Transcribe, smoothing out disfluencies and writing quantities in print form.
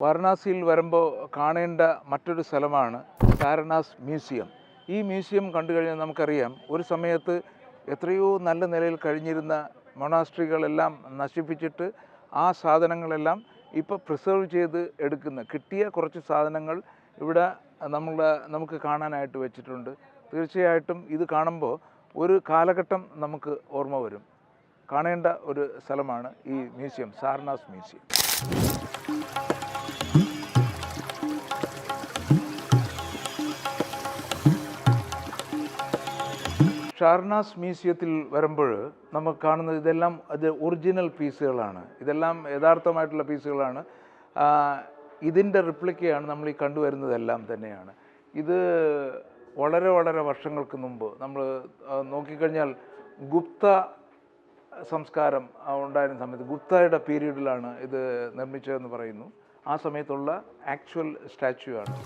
വാരണാസിയിൽ വരുമ്പോൾ കാണേണ്ട മറ്റൊരു സ്ഥലമാണ് സാരനാസ് മ്യൂസിയം. ഈ മ്യൂസിയം കണ്ടു കഴിഞ്ഞാൽ നമുക്കറിയാം, ഒരു സമയത്ത് എത്രയോ നല്ല നിലയിൽ കഴിഞ്ഞിരുന്ന മൊണാസ്ട്രികളെല്ലാം നശിപ്പിച്ചിട്ട് ആ സാധനങ്ങളെല്ലാം ഇപ്പോൾ പ്രിസർവ് ചെയ്ത് കിട്ടിയ കുറച്ച് സാധനങ്ങൾ ഇവിടെ നമുക്ക് കാണാനായിട്ട് വെച്ചിട്ടുണ്ട്. തീർച്ചയായിട്ടും ഇത് കാണുമ്പോൾ ഒരു കാലഘട്ടം നമുക്ക് ഓർമ്മ വരും. കാണേണ്ട ഒരു സ്ഥലമാണ് ഈ മ്യൂസിയം, സാരനാസ് മ്യൂസിയം. സാരനാസ് മ്യൂസിയത്തിൽ വരുമ്പോൾ നമുക്ക് കാണുന്നത് ഇതെല്ലാം ഒറിജിനൽ പീസുകളാണ്. ഇതെല്ലാം യഥാർത്ഥമായിട്ടുള്ള പീസുകളാണ്. ഇതിൻ്റെ റിപ്ലിക്കയാണ് നമ്മൾ ഈ കണ്ടുവരുന്നതെല്ലാം തന്നെയാണ്. ഇത് വളരെ വളരെ വർഷങ്ങൾക്ക് മുമ്പ് നമ്മൾ നോക്കിക്കഴിഞ്ഞാൽ ഗുപ്ത സംസ്കാരം ഉണ്ടായിരുന്ന സമയത്ത്, ഗുപ്തയുടെ പീരീഡിലാണ് ഇത് നിർമ്മിച്ചതെന്ന് പറയുന്നു. ആ സമയത്തുള്ള ആക്ച്വൽ സ്റ്റാച്യു ആണ്.